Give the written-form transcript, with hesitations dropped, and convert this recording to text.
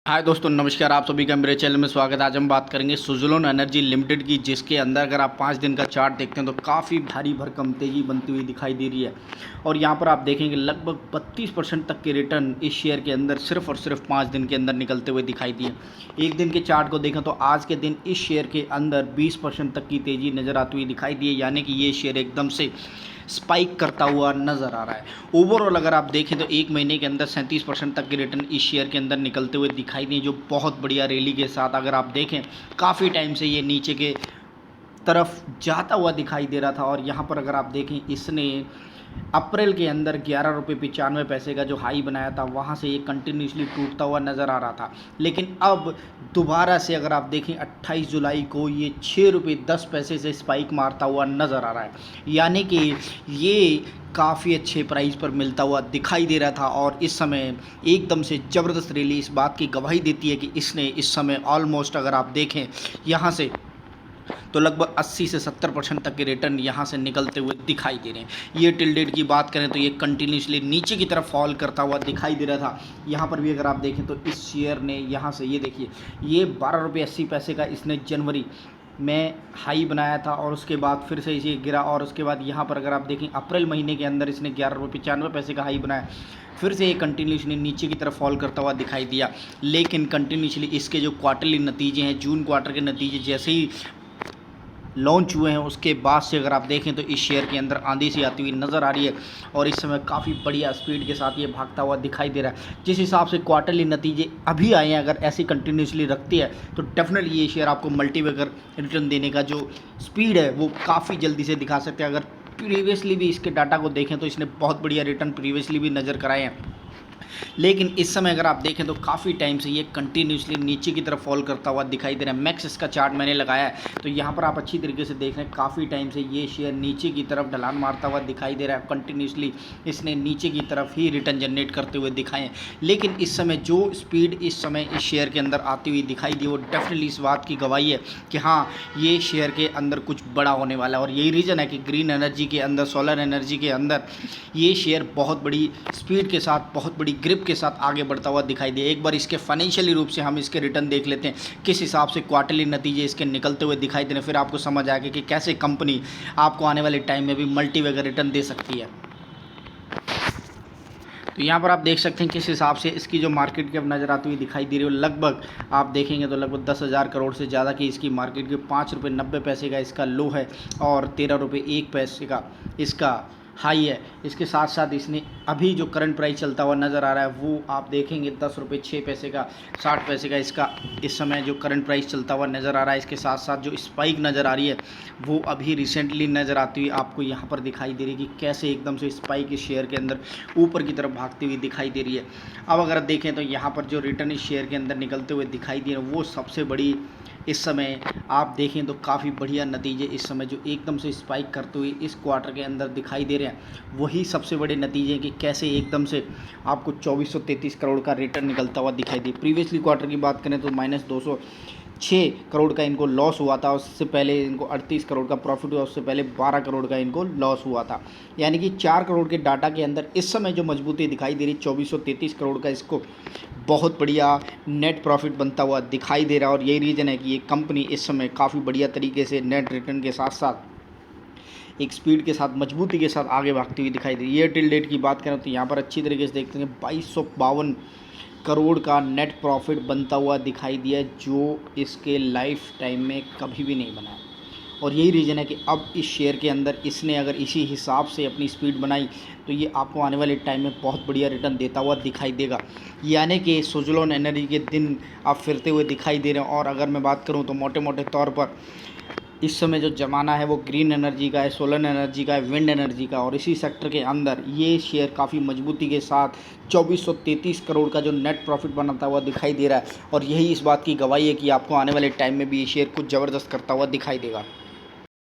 हाय दोस्तों, नमस्कार। आप सभी का मेरे चैनल में स्वागत है। आज हम बात करेंगे सुज़लोन एनर्जी लिमिटेड की, जिसके अंदर अगर आप 5 दिन का चार्ट देखते हैं तो काफ़ी भारी भरकम तेज़ी बनती हुई दिखाई दे रही है। और यहाँ पर आप देखेंगे लगभग 32% तक के रिटर्न इस शेयर के अंदर सिर्फ और सिर्फ 5 दिन के अंदर निकलते हुए दिखाई दिए। एक दिन के चार्ट को देखें तो आज के दिन इस शेयर के अंदर 20% तक की तेज़ी नज़र आती हुई दिखाई दी है, यानी कि ये शेयर एकदम से स्पाइक करता हुआ नज़र आ रहा है। ओवरऑल अगर आप देखें तो एक महीने के अंदर 37% तक के रिटर्न इस शेयर के अंदर निकलते हुए दिखाई दिए, जो बहुत बढ़िया रैली के साथ अगर आप देखें काफ़ी टाइम से ये नीचे के तरफ जाता हुआ दिखाई दे रहा था। और यहाँ पर अगर आप देखें इसने अप्रैल के अंदर 11 रुपये 95 पैसे का जो हाई बनाया था, वहाँ से ये कंटिन्यूसली टूटता हुआ नज़र आ रहा था। लेकिन अब दोबारा से अगर आप देखें 28 जुलाई को ये 6 रुपये 10 पैसे से स्पाइक मारता हुआ नज़र आ रहा है, यानी कि ये काफ़ी अच्छे प्राइस पर मिलता हुआ दिखाई दे रहा था। और इस समय एकदम से ज़बरदस्त रैली इस बात की गवाही देती है कि इसने इस समय ऑलमोस्ट अगर आप देखें यहाँ से तो लगभग 80 से 70% तक के रिटर्न यहाँ से निकलते हुए दिखाई दे रहे हैं। ये टिल डेट की बात करें तो ये कंटिन्यूसली नीचे की तरफ फॉल करता हुआ दिखाई दे रहा था। यहाँ पर भी अगर आप देखें तो इस शेयर ने यहाँ से ये देखिए, ये 12 रुपये 80 पैसे का इसने जनवरी में हाई बनाया था और उसके बाद फिर से इसे गिरा। और उसके बाद यहाँ पर अगर आप देखें अप्रैल महीने के अंदर इसने 11 रुपये 95 पैसे का हाई बनाया, फिर से ये कंटिन्यूसली नीचे की तरफ फॉल करता हुआ दिखाई दिया। लेकिन कंटिन्यूसली इसके जो क्वार्टरली नतीजे हैं, जून क्वार्टर के नतीजे जैसे ही लॉन्च हुए हैं उसके बाद से अगर आप देखें तो इस शेयर के अंदर आंधी सी आती हुई नज़र आ रही है। और इस समय काफ़ी बढ़िया स्पीड के साथ ये भागता हुआ दिखाई दे रहा है। जिस हिसाब से क्वार्टरली नतीजे अभी आए हैं, अगर ऐसी कंटिन्यूसली रखती है तो डेफिनेटली ये शेयर आपको मल्टीबैगर रिटर्न देने का जो स्पीड है वो काफ़ी जल्दी से दिखा सकते हैं। अगर प्रीवियसली भी इसके डाटा को देखें तो इसने बहुत बढ़िया रिटर्न प्रीवियसली भी नज़र कराए हैं। लेकिन इस समय अगर आप देखें तो काफ़ी टाइम से ये कंटिन्यूसली नीचे की तरफ फॉल करता हुआ दिखाई दे रहा है। मैक्स इसका चार्ट मैंने लगाया है तो यहाँ पर आप अच्छी तरीके से देख रहे हैं काफ़ी टाइम से ये शेयर नीचे की तरफ ढलान मारता हुआ दिखाई दे रहा है। कंटिन्यूसली इसने नीचे की तरफ ही रिटर्न जनरेट करते हुए दिखाए हैं। लेकिन इस समय जो स्पीड इस समय इस शेयर के अंदर आती हुई दिखाई दी वो डेफिनेटली इस बात की गवाही है कि हाँ, ये शेयर के अंदर कुछ बड़ा होने वाला है। और यही रीज़न है कि ग्रीन एनर्जी के अंदर, सोलर एनर्जी के अंदर ये शेयर बहुत बड़ी स्पीड के साथ, बहुत बड़ी ग्रिप के साथ आगे बढ़ता हुआ दिखाई दे। एक बार इसके फाइनेंशियली रूप से हम इसके रिटर्न देख लेते हैं, किस हिसाब से क्वार्टरली नतीजे इसके निकलते हुए दिखाई दे रहे हैं, फिर आपको समझ आएगा कि कैसे कंपनी आपको आने वाले टाइम में भी मल्टीबैगर रिटर्न दे सकती है। तो यहाँ पर आप देख सकते हैं किस हिसाब से इसकी जो मार्केट कैप नज़र आती हुई दिखाई दे रही है। लगभग आप देखेंगे तो लगभग 10,000 करोड़ से ज़्यादा की इसकी मार्केट कैप, 5 रुपये 90 पैसे का इसका लो है और 13 रुपये 1 पैसे का इसका हाई है। इसके साथ साथ इसने अभी जो करंट प्राइस चलता हुआ नज़र आ रहा है वो आप देखेंगे 10 रुपये 6 पैसे का, 60 पैसे का इसका इस समय जो करंट प्राइस चलता हुआ नज़र आ रहा है। इसके साथ साथ जो स्पाइक नज़र आ रही है वो अभी रिसेंटली नज़र आती हुई आपको यहाँ पर दिखाई दे रही है कि कैसे एकदम से स्पाइक इस शेयर के अंदर ऊपर की तरफ भागती हुई दिखाई दे रही है। अब अगर देखें तो यहाँ पर जो रिटर्न इस शेयर के अंदर निकलते हुए दिखाई दे रहे हैं वो सबसे बड़ी इस समय आप देखें तो काफ़ी बढ़िया नतीजे इस समय जो एकदम से स्पाइक करते हुए इस क्वार्टर के अंदर दिखाई दे रहे हैं, वही सबसे बड़े नतीजे हैं कि कैसे एकदम से आपको 2433 करोड़ का रिटर्न निकलता हुआ दिखाई दे। प्रीवियसली क्वार्टर की बात करें तो -206 करोड़ का इनको लॉस हुआ था, उससे पहले इनको 38 करोड़ का प्रॉफिट हुआ, उससे पहले 12 करोड़ का इनको लॉस हुआ था। यानी कि 4 करोड़ के डाटा के अंदर इस समय जो मजबूती दिखाई दे रही 2433 करोड़ का इसको बहुत बढ़िया नेट प्रॉफिट बनता हुआ दिखाई दे रहा है। और यही रीज़न है कि ये कंपनी इस समय काफ़ी बढ़िया तरीके से नेट रिटर्न के साथ साथ एक स्पीड के साथ, मजबूती के साथ आगे भागती हुई दिखाई दे रही है। ये टिल डेट की बात करें तो यहाँ पर अच्छी तरीके से देखते हैं 2252 करोड़ का नेट प्रॉफिट बनता हुआ दिखाई दिया, जो इसके लाइफ टाइम में कभी भी नहीं बना है। और यही रीज़न है कि अब इस शेयर के अंदर इसने अगर इसी हिसाब से अपनी स्पीड बनाई तो ये आपको आने वाले टाइम में बहुत बढ़िया रिटर्न देता हुआ दिखाई देगा। यानी कि सुज़लोन एनर्जी के दिन आप फिरते हुए दिखाई दे रहे हैं। और अगर मैं बात करूं तो मोटे मोटे तौर पर इस समय जो ज़माना है वो ग्रीन एनर्जी का है, सोलर एनर्जी का है, विंड एनर्जी का। और इसी सेक्टर के अंदर ये शेयर काफ़ी मजबूती के साथ 2433 करोड़ का जो नेट प्रॉफिट बनाता हुआ दिखाई दे रहा है। और यही इस बात की गवाही है कि आपको आने वाले टाइम में भी ये शेयर कुछ ज़बरदस्त करता हुआ दिखाई देगा।